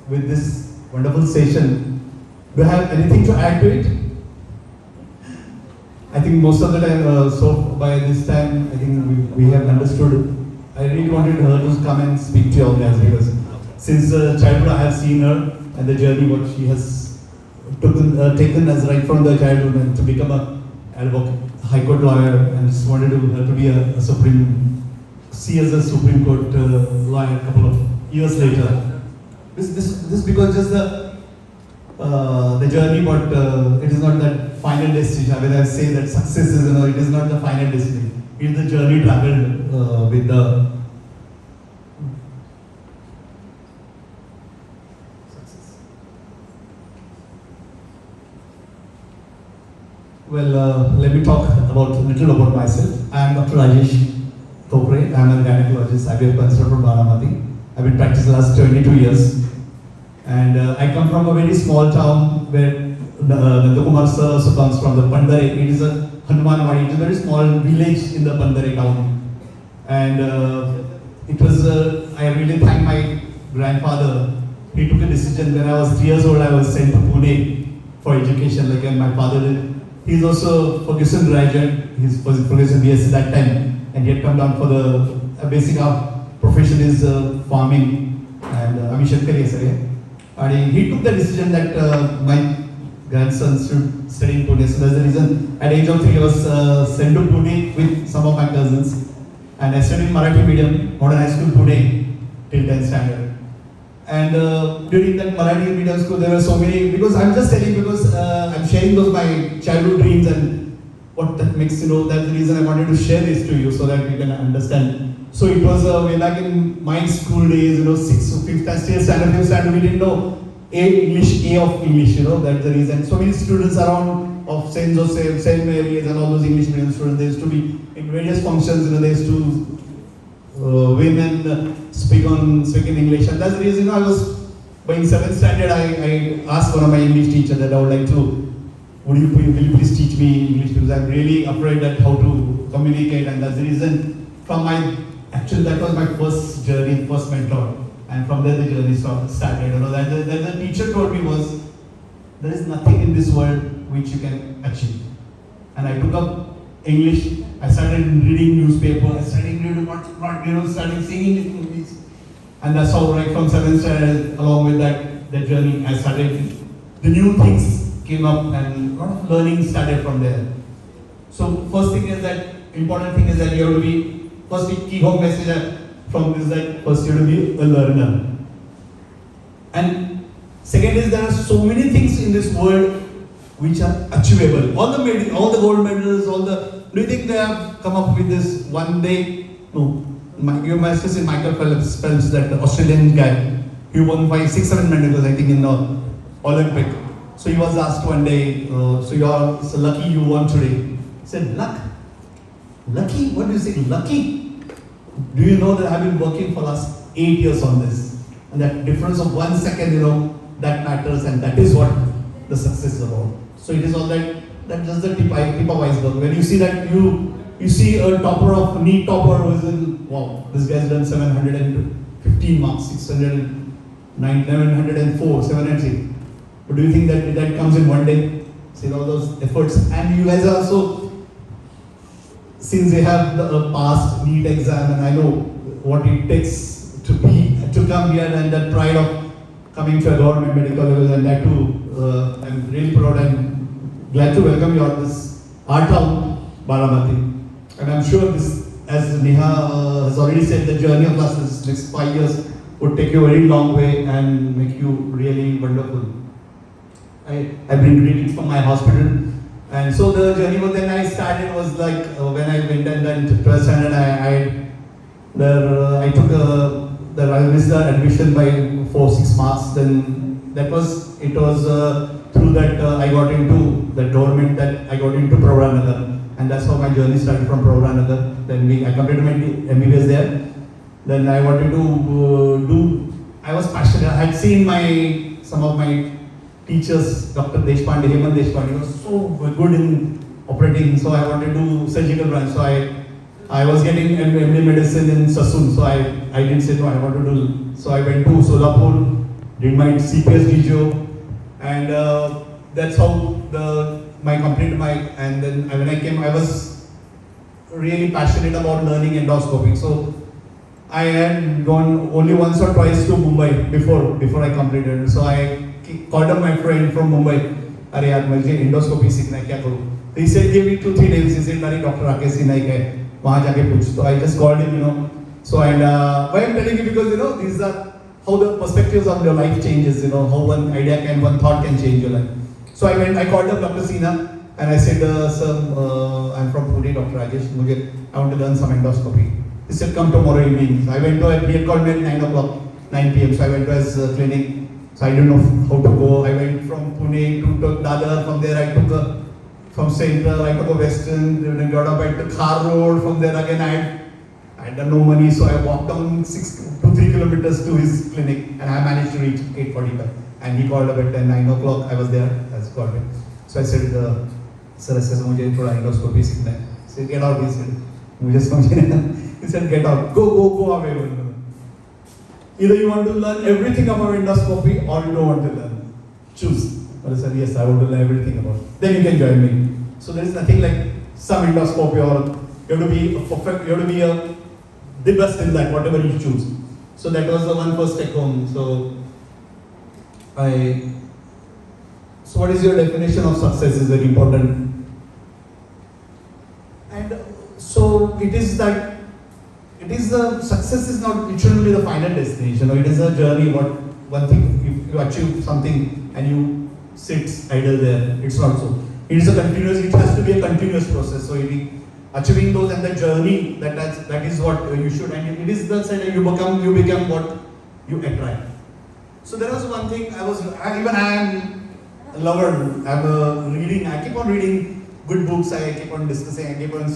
with this wonderful session. Do you have anything to add to it? I think most of the time, so by this time, I think we have understood. I really wanted her to come and speak to you all guys because since childhood I have seen her and the journey what she has taken as right from the childhood and to become a advocate, high court lawyer, and just wanted her to be a see as a Supreme Court lawyer a couple of years later. This because just the journey, but it is not that final destination. When I say that success is, it is not the final destination. It is the journey traveled with the success. Well, let me talk a little about myself. I am Dr. Rajesh Thopre. I am a gynecologist, IVF consultant from Baramati. I have been practicing the last 22 years. And I come from a very small town where Nandakumar sir also comes from, the Pandare. It is a Hanumanwadi. It is a very small village in the Pandare town. And it was, I really thank my grandfather. He took a decision when I was 3 years old. I was sent to Pune for education, like my father did. He is also Ferguson graduate. He was Ferguson BSc that time. And he had come down for the basic profession is farming. And Amishankari Asare. And he took the decision that my grandson should study in Pune. So that's the reason at the age of 3 I was sent to Pune with some of my cousins. And I studied Marathi medium, modern high school Pune till 10th standard. And during that Marathi medium school there were so many, because I'm just telling because I'm sharing those my childhood dreams and what that makes, that's the reason I wanted to share this to you so that you can understand. So it was way back in my school days, 6th, 5th standard, 5th standard, we didn't know A of English, that's the reason. So many students around of St. Joseph, St. Mary's and all those English medium students, they used to be in various functions, they used to win and speak in English. And that's the reason I was, by in 7th standard, I asked one of my English teachers that I would like to, will you please teach me English, because I'm really afraid that how to communicate, and that's the reason actually that was my first journey, first mentor, and from there the journey started. That the teacher told me was, there is nothing in this world which you can achieve. And I took up English, I started reading newspaper, I started reading started singing movies. And that's how right from 7th standard, along with that journey, I started, the new things came up and a lot of learning started from there. So first thing is that, important thing is that you have to be, first key home message from this, that first you have to be a learner. And second is there are so many things in this world which are achievable. All the gold medals, do you think they have come up with this one day? No. You must have seen Michael Phelps, that Australian guy. He won 6, 7 medals, I think, in the Olympic. So he was asked one day, so you are so lucky you won today. He said, luck? Lucky? What do you say, lucky? Do you know that I've been working for last 8 years on this? And that difference of 1 second, that matters, and that is what the success is about. So it is all that's just the tip of iceberg. When you see that, you see a topper of NEET topper who is in, wow, this guy's done 715 marks, 704, 708. But do you think that comes in one day? See all those efforts, and you guys are also, since they have the past NEET exam, and I know what it takes to come here, and that pride of coming to a government medical college, and that too, I'm really proud and glad to welcome you on this our town, Baramati. And I'm sure this, as Neha has already said, the journey of us next 5 years would take you a very long way and make you really wonderful. I bring greetings from my hospital. And so the journey, but then I started was like when I went and then to 12th standard, I took I missed the admission by 4-6 marks. Then it was through that I got into the government, that I got into Pravanagar, and that's how my journey started from Pravanagar. Then I completed my MBBS there. Then I wanted to I was passionate. I had seen some of my teachers, Dr. Deshpande, Hemant Deshpande, was so good in operating, so I wanted to do surgical branch. So I was getting MD medicine in Sassoon, so I didn't say no, I wanted to do. So I went to Solapur, did my CPS DGO, and that's how my completed my, and then when I came, I was really passionate about learning endoscopy. So I had gone only once or twice to Mumbai before I completed. So I called up my friend from Mumbai. अरे यार मुझे endoscopy सीखना है, क्या करूँ? He said give me 2-3 days. He said अरे Dr. Rakesh Naik है, वहाँ जाके पूछ. So I just called him, So and why I'm telling you, because these are how the perspectives of your life changes. How one thought can change your life. So I called up Dr. Sina and I said, sir, I'm from Pune, Dr. Rajesh. I want to learn some endoscopy. He said, come tomorrow evening. So I went to, he had called me at 9 o'clock, 9 p.m. So I went to his clinic. So I didn't know how to go. I went from Pune to Dadar. From there I took from Central, I took a Western, then got up at the Khar Road. From there again I had no money. So I walked down 6 to 3 kilometers to his clinic and I managed to reach 8:45. And he called up at 9 o'clock. I was there. Called me. So I said, sir, I said, मुझे थोड़ा endoscopy सीखना है. He said, get out. He said, मुझे समझे. He said, get out. Go away. Either you want to learn everything about endoscopy or you don't want to learn. Choose. I said, yes, I want to learn everything about it. Then you can join me. So there is nothing like some endoscopy, or you have to be perfect, you have to be the best in that, whatever you choose. So that was the one first take home. So what is your definition of success is very important. And so it is that success is not, it shouldn't be the final destination, or it is a journey. One thing, if you achieve something and you sit idle there, it's not so. It is it has to be a continuous process. So achieving those and the journey, that is what you should, and it is the side that you become what you attract. So there was one thing I am a lover, I keep on reading good books, I keep on discussing, I keep on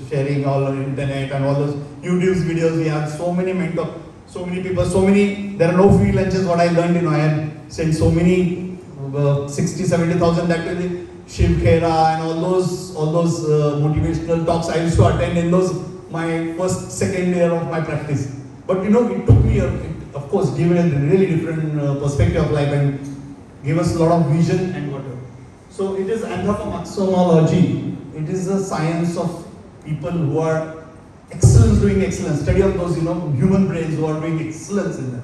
sharing all on internet and all those YouTube videos. We have so many mentors, so many people, there are no free lunches. What I learned, I had sent so many 60,000-70,000 that will Shiv Khera and all those motivational talks I used to attend in my first, second year of my practice. But it took me, of course, gave me a really different perspective of life and gave us a lot of vision and whatever. So it is anthropomorphology. It is the science of people who are doing excellence, study of those human brains who are doing excellence in that.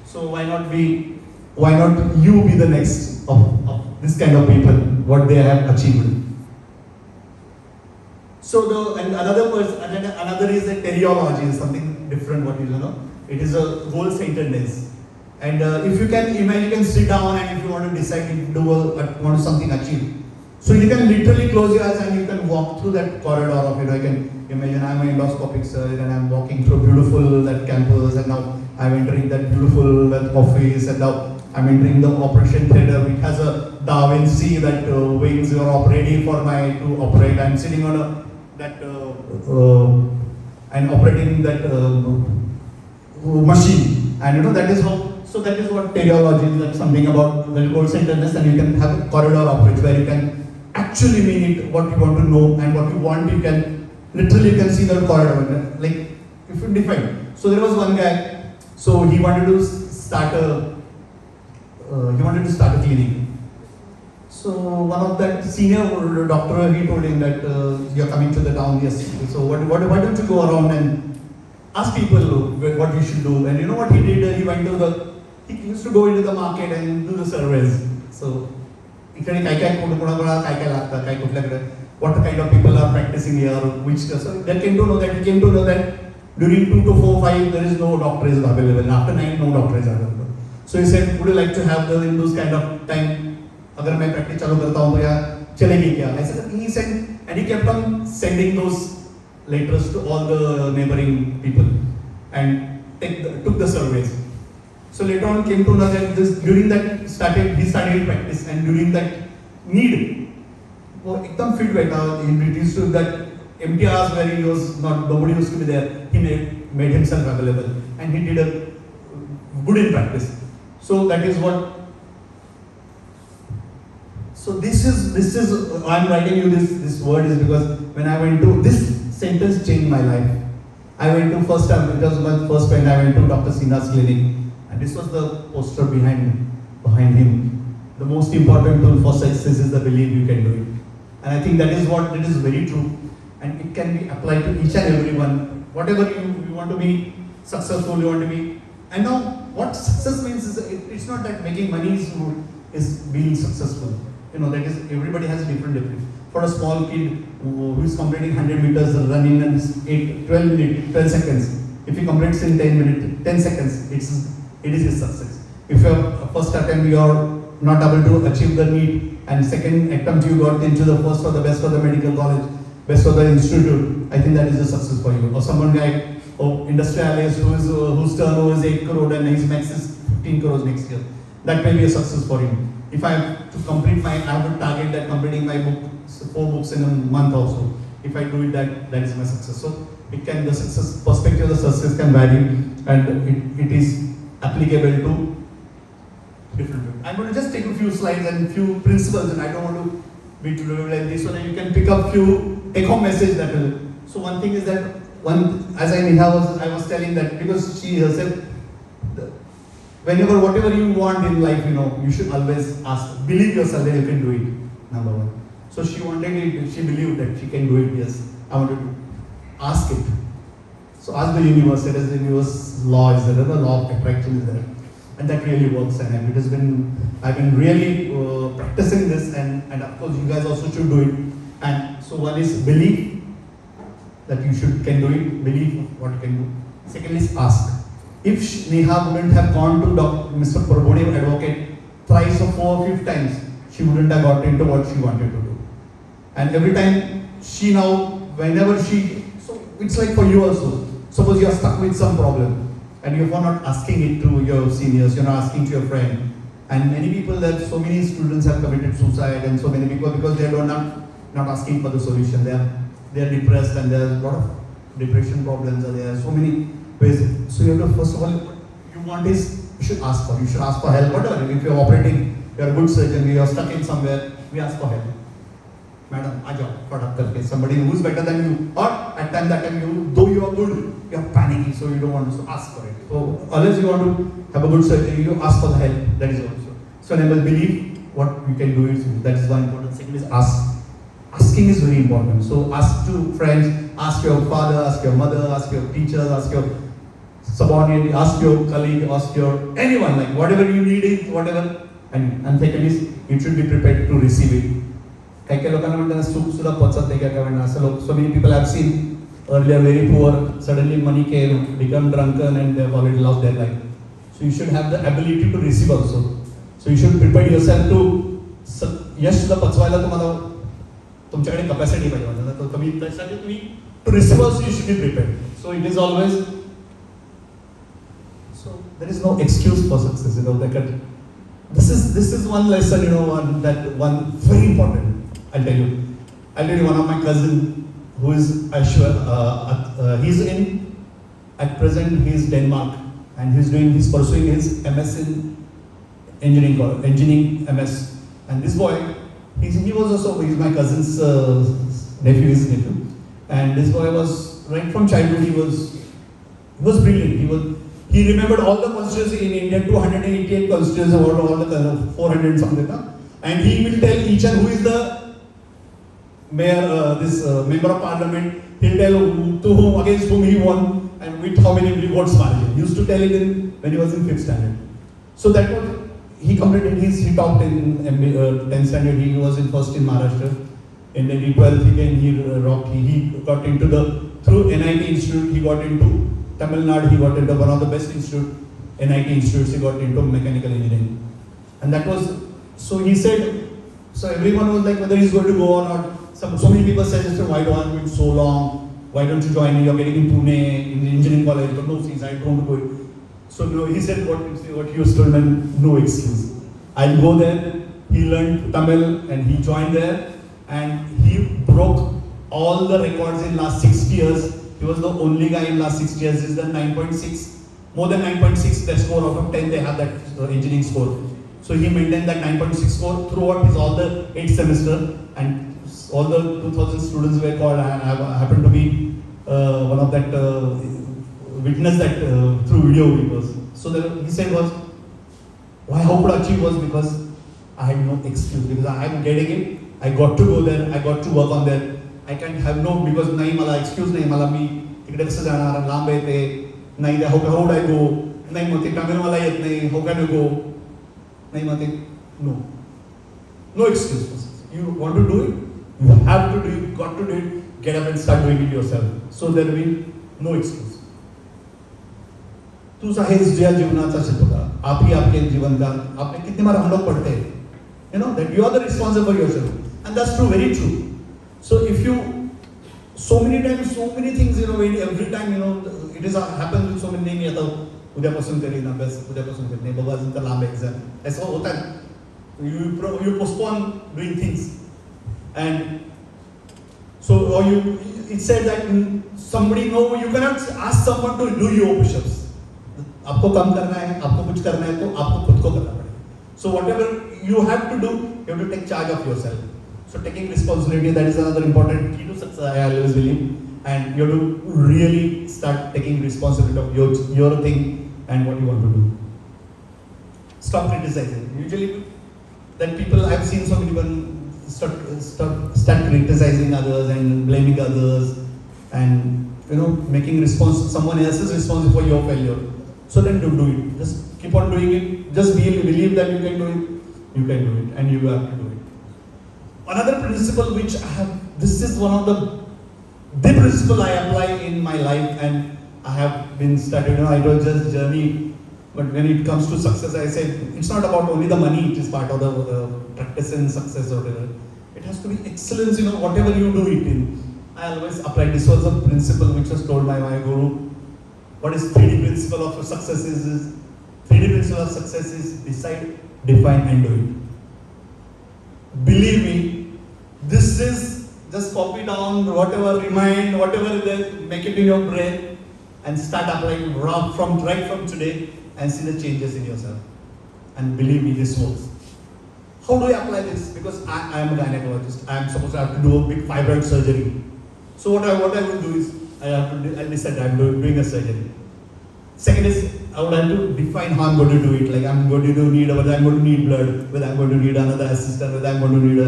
So why not you be the next of this kind of people, what they have achieved. So another is a teleology, is something different. What it is a goal-centeredness. And if you can imagine, you can sit down and if you want to decide to want something achieve. So you can literally close your eyes and you can walk through that corridor of I can imagine I'm an endoscopic surgeon and I'm walking through beautiful that campus, and now I'm entering that beautiful office, and now I'm entering the operation theater. It has a Da Vinci that wings you are ready for to operate. I'm sitting on and operating that machine, and that is how. So that is what teleology is, like something about goal-centeredness, and you can have a corridor approach where you can actually mean it, what you want to know and what you want, you can see the corridor, like if you define. So there was one guy, so he wanted to start a clinic. So one of that senior doctor, he told him that you're coming to the town, yes. So why don't you go around and ask people what you should do? And you know what he did? He used to go into the market and do the surveys. So what kind of people are practicing here, so he came to know that during 2 to 4, 5 there is no doctor is available. After 9, no doctor is available. So he said, would you like to have in those kind of time? Agar main practice chalu karta hu to ya chalegi kya? I said, he said, and he kept on sending those letters to all the neighboring people and took the surveys. So later on came to know that during that he started practice, and during that need, ekdam fit बैठा, he reduced to that empty hours where nobody used to be there. He made himself available, and he did a good in practice. So that is what. So this is I'm writing you this word is because when I went to this sentence changed my life. I went to it was my first friend. I went to Dr. Sina's clinic. And And this was the poster behind him. The most important tool for success is the belief you can do it. And I think that is very true. And it can be applied to each and everyone. Whatever you want to be successful, you want to be. And now, what success means is it's not that making money is being successful. You know, that is, everybody has a different definition. For a small kid who is completing 100 meters running in 12 seconds, if he completes in 10 minutes, 10 seconds, it is his success. If your first attempt you are not able to achieve the need, and second attempt you got into the first or the best of the medical college, best of the institute, I think that is a success for you. Or someone like industrialist whose turnover is 8 crore and his max is 15 crores next year. That may be a success for him. If I have to complete I have a target that completing my book, 4 books in a month also. If I do it, that is my success. So the success perspective of the success can vary, and it is applicable to different people. I'm going to just take a few slides and few principles, and I don't want to be too lengthy, so that you can pick up few take-home message that will. So one thing is that as I was telling that, because she herself, whatever you want in life, you should always ask, believe yourself that you can do it. Number one. So she wanted it, she believed that she can do it. Yes, I wanted to ask it. So ask the universe. There is the universe law is there, the law of attraction is there, and that really works. And I've been really practicing this, and of course you guys also should do it. And so one is believe that you can do it. Believe what you can do. Second is ask. If Neha wouldn't have gone to Mr. Prabodhi advocate thrice or 4 or 5 times, she wouldn't have got into what she wanted to do. And every time so it's like for you also. Suppose you are stuck with some problem and you are not asking it to your seniors, you're not asking to your friend. And many people, so many students have committed suicide, and so many people, because they are not asking for the solution. They are depressed, and there are a lot of depression problems, and there are so many ways. So you have to, first of all, you should ask for help. Whatever, if you're operating, you're a good surgeon, you are stuck in somewhere, we ask for help. Madam, somebody who's better than you, or at that time though you are good, you are panicky, so you don't want to ask for it. So unless you want to have a good surgery, you ask for the help. That is also. So never believe what you can do it. That is one important. Second is ask. Asking is very important. So ask to friends, ask your father, ask your mother, ask your teachers, ask your subordinate, ask your colleague, ask your anyone, like whatever you need it, whatever. And second is you should be prepared to receive it. So many people have seen earlier very poor, suddenly money came, become drunken, and they've already lost their life. So you should have the ability to receive also. So you should prepare yourself to yes the पचवायला तुम्हाला तुमच्याकडे capacity पाहिजे. To receive also you should be prepared. So it is always, so there is no excuse for success. This is one lesson, one very important. I'll tell you one of my cousin who is Ashwar, he's at present he's Denmark, and he's pursuing his MS in engineering MS. And this boy, he was also, he's my cousin's nephew, and this boy was, right from childhood, he was brilliant. He remembered all the constituencies in India, 288 constituencies, all the 400 something, and he will tell each and who is the mayor, member of parliament. He'll tell to whom, against whom he won, and with how many votes margin. He used to tell it when he was in 5th standard. So that was, he completed he topped in 10th standard. He was in first in Maharashtra. In the 12th again he rocked. He got into through NIT Institute. He got into Tamil Nadu. He got into one of the best NIT institutes. He got into mechanical engineering, and that was, so he said. So everyone was like whether he's going to go or not. So many people suggested, why don't you wait so long? Why don't you join? You're getting in Pune in the engineering college. But no, since I don't want to go. So no, he said what he was told, man, no excuse. I'll go there. He learned Tamil and he joined there, and he broke all the records in last 6 years. He was the only guy in last 6 years. He's done 9.6, more than 9.6. That score out of 10, they have that engineering score. So he maintained that 9.6 score throughout all the 8th semester, and all the 2,000 students were called. I happened to be one of that witness that through video he was. So he said was, why how could I achieve was because I had no excuse, because I am getting it, I got to go there, I got to work on that. I can't have no, because नाही मला excuse नाही, मला मी तिकडे कसं जाणार, लांब आहे ते, नाही how would I go, नाही मग ते Tamil मला येत नाही, how can you go, नाही मग ते, no excuse. You want to do it, you have to do it, got to do it, get up and start doing it yourself. So there will be no excuse. तुझा हेच ज्या जीवनाचा शिकवता, आप ही आपके जीवन का, आपने कितने बार हम लोग पढ़ते हैं, you know that you are the responsible for yourself, and that's true, very true. So if you, so many times, so many things, you know, every time, you know, it is happens with so many नहीं आता उद्यापासून करीन अभ्यास, उद्यापासून करीन, बाबा अजून तर लांब एग्जाम, ऐसा होता है. You postpone doing things, and so or it said that somebody no, you cannot ask someone to do your push-ups. आपको काम करना है, आपको कुछ करना है तो आपको खुद को करना पड़ेगा. So whatever you have to do, you have to take charge of yourself. So taking responsibility, that is another important key to success, I always believe. And you have to really start taking responsibility of your thing and what you want to do. Stop criticizing. Usually, that people, I've seen so many people start criticizing others and blaming others, and you know, making someone else is responsible for your failure. So then don't do it. Just keep on doing it. Just believe that you can do it. You can do it, and you have to do it. Another principle which I have, this is one of the principle I apply in my life, and I have been studying. You know, I don't just journey, but when it comes to success, I say it's not about only the money. It is part of the practice in success or whatever. It has to be excellence. You know, whatever you do it in. I always apply. This was a principle which was told by my guru. What is 3D principle of success is 3D principle of success is decide, define, and do it. Believe me, this is just copy down whatever, remind whatever they make it in your brain, and start applying right from today, and see the changes in yourself. And believe me, this works. How do I apply this? Because I am a gynecologist. I am supposed to have to do a big fibroid surgery. So what I will do is I decide I'm doing a surgery. Second is I would have to define how I'm going to do it. Like I'm going to need whether I'm going to need blood, whether I'm going to need another assistant, whether I'm going to need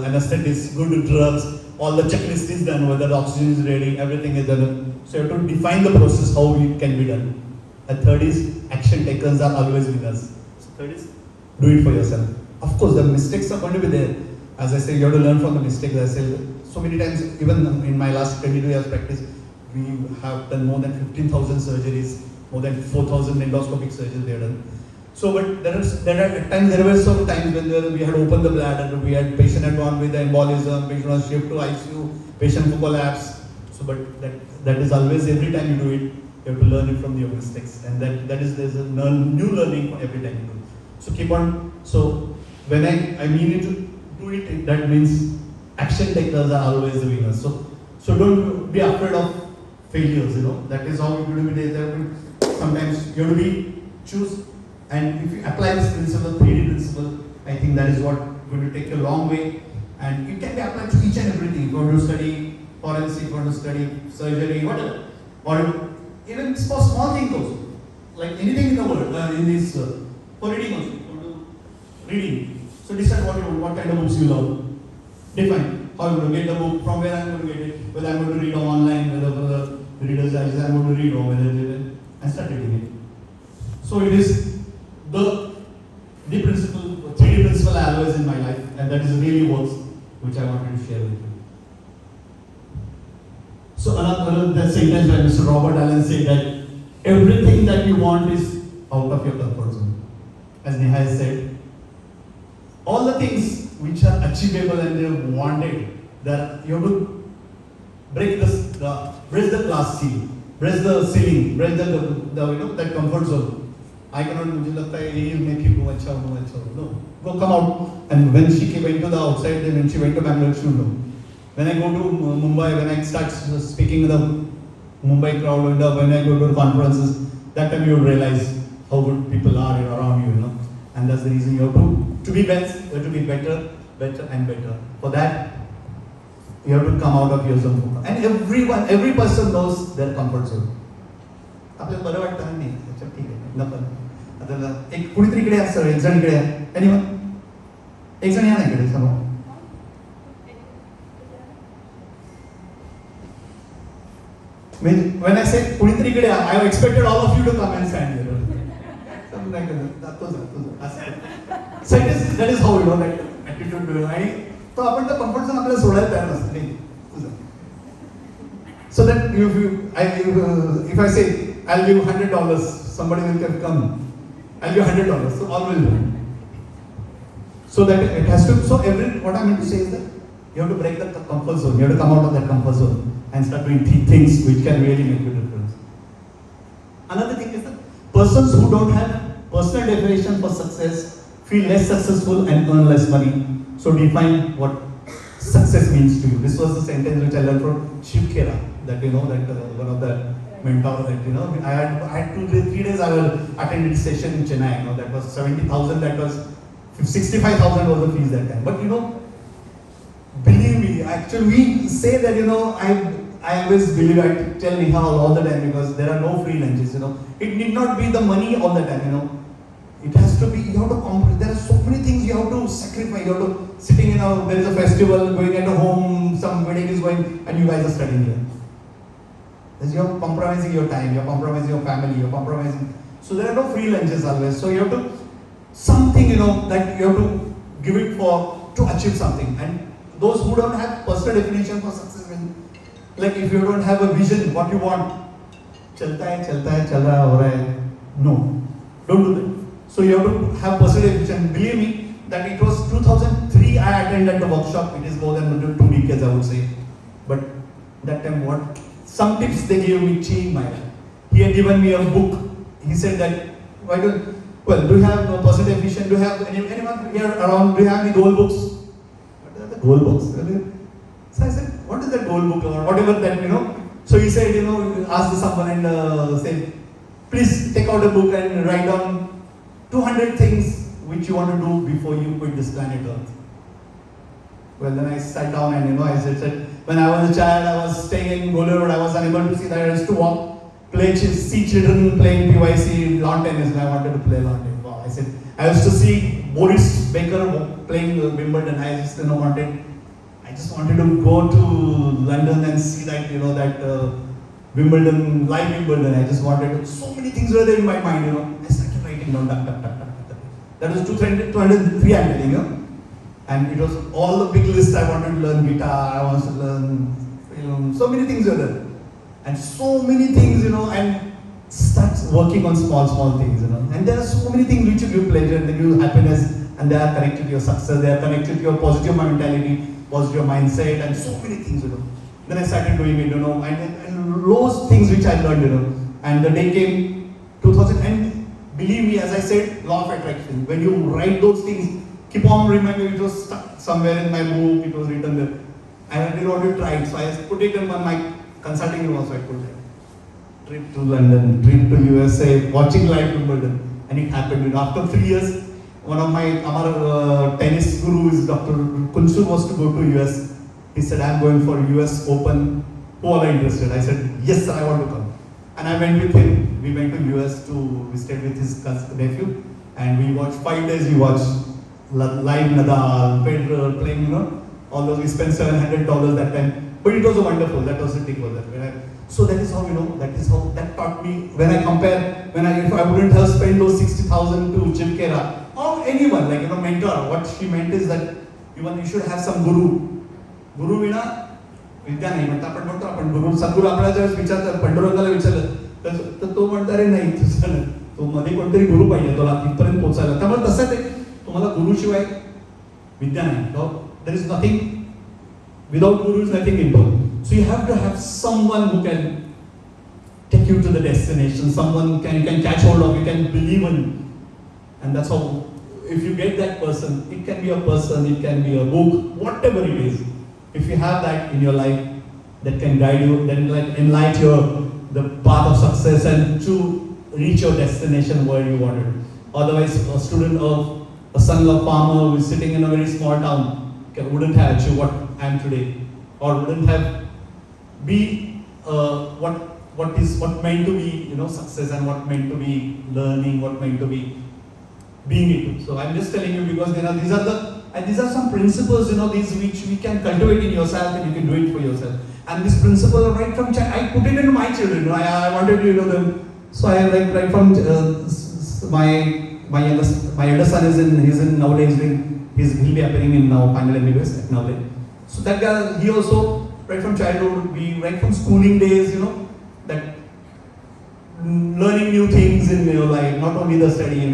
anesthetist, good drugs. All the checklist is done, whether the oxygen is ready, everything is done. So you have to define the process how it can be done. And third is action takers are always winners. So third is do it for yourself. Of course, the mistakes are going to be there. As I say, you have to learn from the mistakes. I say so many times, even in my last 22 years practice, we have done more than 15,000 surgeries, more than 4,000 endoscopic surgeries we have done. So, but there were some times when we had opened the bladder, we had patient had gone with the embolism, patient was shipped to ICU, patient for collapse. So, but that is always, every time you do it, you have to learn it from your mistakes, and there's a new learning for every time you do it. So keep on. So when I mean it to do it, that means action takers are always the winners. So don't be afraid of failures. You know that is how you do it. Sometimes you have to choose, and if you apply this principle, 3D principle, I think that is what going to take you a long way, and it can be applied to each and everything. You want to study forensic, you want to study surgery, whatever, or even for small things also, like anything in the world, in this for reading also, you want to reading. So decide what kind of books you love. Define how I'm going to get the book, from where I'm going to get it, whether I'm going to read online, whether the reader's digest I'm going to read, or whether and start reading it. So it is the principle, 3D principle I always in my life, and that is really works, which I wanted to share with you. So another sentence by Mr. Robert Allen said that everything that you want is out of your comfort zone. As Neha said, all the things which are achievable and they are wanted, that you have to break the glass ceiling, break the ceiling, break the that comfort zone. I cannot मुझे लगता है ये मैं ठीक हूँ अच्छा हूँ no, go come out. And when she went to the outside, then when she went to Bangalore, she know. When I go to Mumbai, when I start speaking to the Mumbai crowd, when I go to conferences, that time you will realize how good people are around you, you know. And that's the reason you have to be best, you have to be better and better. For that, you have to come out of your zone. And every person knows their comfort zone. आपल्याला बरं वाटतं ना? नाही, अच्छा ठीक आहे, नको. आता एक कुणीतरी इकडे असतं, एक जण इकडे आहे, एनिवन? एक जण या ना इकडे समोर. When I say कुणीतरी इकडे, I have expected all of you to come and stand here. Something like that. तुझं असं. So that is how, you know, that attitude. आणि तो आपण तर कम्फर्ट झोन आपल्याला सोडायला तयार नसतं. नाही तुझं. So that if I say I'll give $100, somebody will come. I'll give $100. So all will do. So that it has to. So what I meant to say is that you have to break the comfort zone. You have to come out of that comfort zone and start doing things which can really make a difference. Another thing is that persons who don't have personal definition for success feel less successful and earn less money. So define what success means to you. This was the sentence which I learned from Shiv Khera, that one of the mentors that I had 2-3 days I attended session in Chennai. That was 70,000. That was 65,000 was the fees that time. But believe me, actually we say that I always believe, I tell Nihal all the time, because there are no free lunches. It need not be the money all the time. It has to be, you have to compromise. There are so many things you have to sacrifice. You have to sitting there is a festival going at a home, some wedding is going, and you guys are studying here. Because you are compromising your time, you are compromising your family, you are compromising. So there are no free lunches always. So you have to something that you have to give it for to achieve something. And those who don't have personal definition for success, like if you don't have a vision what you want, chalta hai chal raha ho raha hai, no, don't do that. So you have to have personal definition. Believe me that it was 2003 I attended the workshop. It is more than 2 decades, I would say. But that time what some tips they gave me changed my life. He had given me a book. He said that do you have a personal definition? Do you have anyone here around? Do you have any goal books? What are the goal books? So I said, what is that goal book or whatever that, So he said, ask someone and say, please take out a book and write down 200 things which you want to do before you quit this planet Earth. Well, then I sat down and I said, when I was a child, I was staying in Gole Road, I was unable to see that. I used to see children playing PYC lawn tennis, and I wanted to play lawn tennis. Wow. I said, I used to see Boris Baker playing Wimbledon. I just wanted to go to London and see that, Wimbledon, live Wimbledon. I just wanted so many things were there in my mind, I started writing down, That was 203 I'm telling you. And it was all the big lists. I wanted to learn guitar, I wanted to learn film, so many things were there. And so many things, and start working on small things, And there are so many things which give you pleasure, they give you happiness, and they are connected to your success, they are connected to your positive mentality, positive mindset, and so many things, Then I started doing it, and those things which I learned, And the day came 2000, and believe me, as I said, law of attraction. When you write those things, keep on remembering, it was stuck somewhere in my book, it was written there. I didn't want to try it, so I put it in my consulting room also. I put it. Trip to London, trip to USA, watching live Wimbledon, and it happened. After 3 years, one of my tennis gurus, Dr. Kunsu, was to go to US. He said, I'm going for US Open. Who are interested? I said, yes, sir, I want to come. And I went with him. We went to US we stayed with his nephew, and we watched 5 days. We watched live Nadal, Federer playing, all those. We spent $700 that time. But it was wonderful. That was the thing was that. So that is how, that taught me, if I wouldn't have spent those 60,000 to Shiv Khera or anyone, mentor, what she meant is that even you should have some guru. Guru vina, विद्या नाही म्हणता आपण म्हणतो आपण गुरु सद्गुरू आपल्याला ज्यावेळेस विचारतात पांडुरंगाला विचारलं तर तो म्हणता रे नाही तुझं तो मध्ये कोणतरी गुरु पाहिजे तुला तिथपर्यंत पोहोचायला त्यामुळे तसं ते तुम्हाला गुरुशिवाय विद्या नाही there is nothing without guru is nothing in world. So you have to have someone who can take you to the destination, someone you can catch hold of, you can believe in, and that's how. If you get that person, it can be a person, it can be a book, whatever it is. If you have that in your life, that can guide you, then enlighten the path of success and to reach your destination where you wanted. Otherwise, a student of a son of a farmer who is sitting in a very small town wouldn't have achieved what I am today, or wouldn't have be what what meant to be success, and what meant to be learning, what meant to be being it. So I'm just telling you because these are some principles these which we can cultivate in yourself, and you can do it for yourself. And this principle right from I put it into my children. I wanted to them. So I right from my elder son he's in nowadays he'll be appearing in now final MBBS at Nowadays. So that guy, he also right from childhood, right from schooling days, that learning new things in your life, not only the study,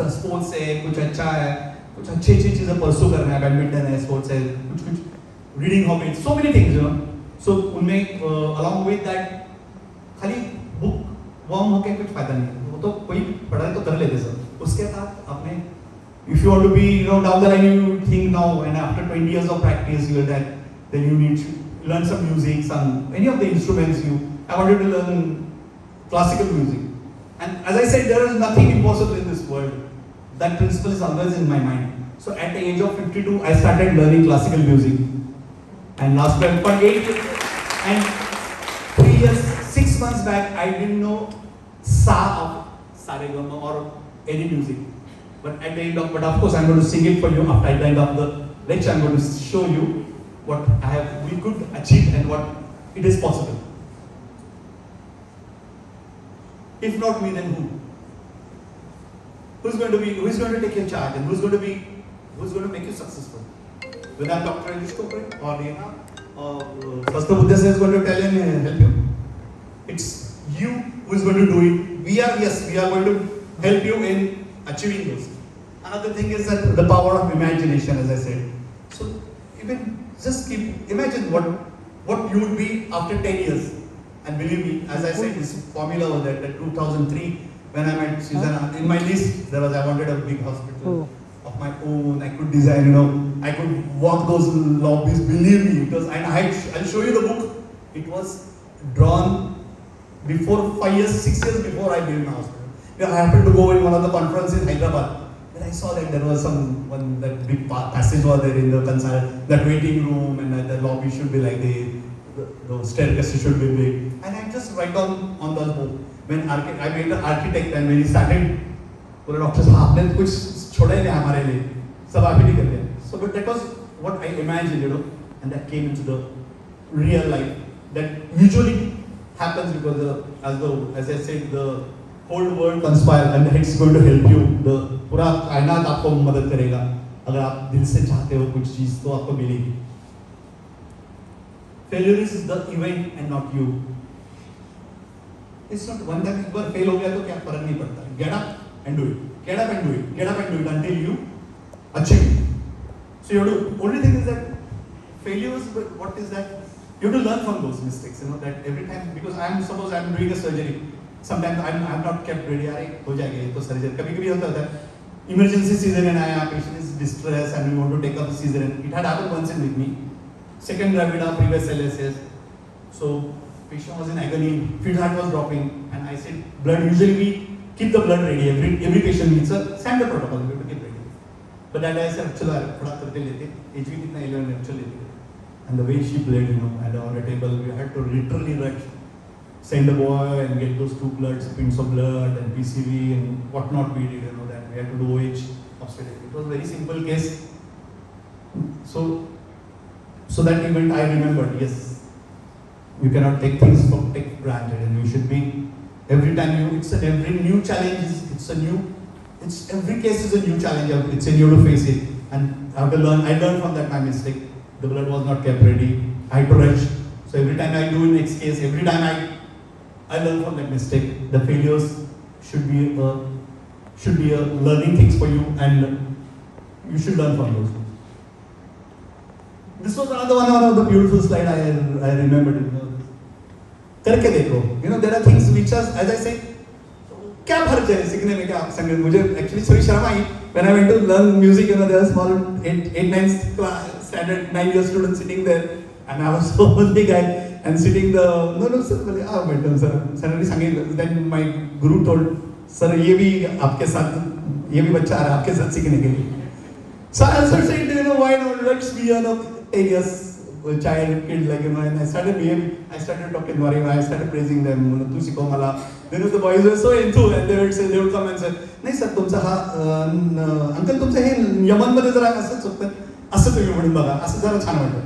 sports है, कुछ अच्छा है, कुछ अच्छी चीजें pursue करना है, badminton है, sports है, कुछ reading hobbies, so many things, So उनमें along with that, खाली book warm होके कुछ फायदा नहीं है, वो तो कोई पढ़ाई तो कर लेते सर, उसके साथ आपने if you want to be down the line, you think now, and after 20 years of practice, then you need to learn some music, any of the instruments. I wanted to learn classical music, and as I said, there is nothing impossible in this world. That principle is always in my mind. So at the age of 52, I started learning classical music, and last 8 and 3 years, 6 months back, I didn't know sa of Saregama or any music. But at the end of course, I'm going to sing it for you. After at the end of the lecture, I'm going to show you what we could achieve and what it is possible. If not me, then who? Who's going to take your charge, and who's going to make you successful? Whether Dr. Rajesh Kopre or Neha or Sastha Buddha is going to tell you and help you. It's you who is going to do it. We are going to help you in achieving those. Another thing is that the power of imagination, as I said. So even just imagine what you would be after 10 years. And believe me, as I said, this formula was that 2003, when I met Susanna, in my list, I wanted a big hospital of my own. I could design, I could walk those lobbies, believe me. I'll show you the book. It was drawn before 5 years, 6 years before I built my hospital. I happened to go in one of the conferences in Hyderabad, and I saw that there was that big passage was there in the that waiting room, and the lobby should be like the staircase should be big. And I just write down on the book. When I made an architect, and when he started, the doctor said, "Aapne kuch choda hi nahi hamare liye, sab aap hi kar liya." So, but that was what I imagined, and that came into the real life. That usually happens because as I said, the whole world conspire, and it's going to help you. The पूरा कायनात आपको मदद करेगा अगर आप दिल से चाहते हो कुछ चीज तो आपको मिलेगी. Failure is the event and not you. It's not one time एक बार fail हो गया तो क्या फर्क नहीं पड़ता. Get up and do it. Get up and do it. Get up and do it until you achieve it. So you have to, only thing is that failures, what is that? You have to learn from those mistakes. That every time, because suppose I'm doing a surgery. Sometimes I'm not kept ready. अरे हो जाएगा ये तो surgery. कभी-कभी होता है emergency cesarean आया, patient is distressed and we want to take up a cesarean. It had happened once in with me. Second gravida, previous LSS. So patient was in agony, fetal heart was dropping, and I said blood. Usually we keep the blood ready. Every patient needs a standard protocol. We have to keep ready. But that I said चलो थोड़ा करते लेते. HB कितना 11 lecture लेते. And the way she bled, and on the table we had to literally rush. Send the boy and get those 2 pints of blood and PCV and whatnot we did, that we had to do OH upstairs. It was a very simple case. So that event I remembered, yes, you cannot take things for granted, and you should be, every time every new challenge every case is a new challenge, it's in you to face it, and I have to learn. I learned from that my mistake. The blood was not kept ready, I had to rush. So every time I do in next case, every time I learn from that mistake. The failures should be a learning things for you, and you should learn from those. This was another one of the beautiful slide I remembered. करके देखो. There are things which are, as I say, क्या फर्क है सीखने में क्या संगीत. मुझे actually थोड़ी शर्म आई when I went to learn music. There are small 8-9 standard 9-year students sitting there, and I was so big guy. And sitting no sir, madam sir, suddenly sang. Then my guru told, sir, ये भी आपके साथ, ये भी बच्चा आ रहा है आपके साथ सीखने के लिए. So I also said, why not, let's be 10 years child, kid, like, and I started behaving, I started talking, I started praising them, tu siko mala. Then the boys were so enthused, and they would come and say, "नहीं sir, तुमचा हा uncle तुमचं हे यमनमध्ये जरा असंच होतं, असं तुम्ही म्हणून बघा, असं जरा छान वाटतं."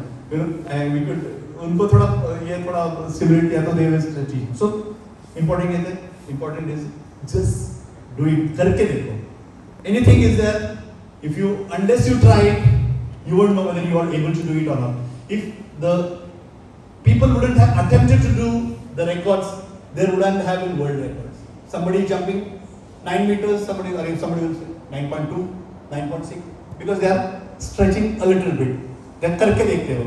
And we could, उनको थोड़ा ये थोड़ा similarity आता they were stretching. So important is just do it, करके देखो. Anything is there. If you, unless you try it, you won't know whether you are able to do it or not. If the people wouldn't have attempted to do the records, there wouldn't have been world records. Somebody jumping 9 meters, somebody will say 9.2, 9.6, because they are stretching a little bit. They करके देखते हो.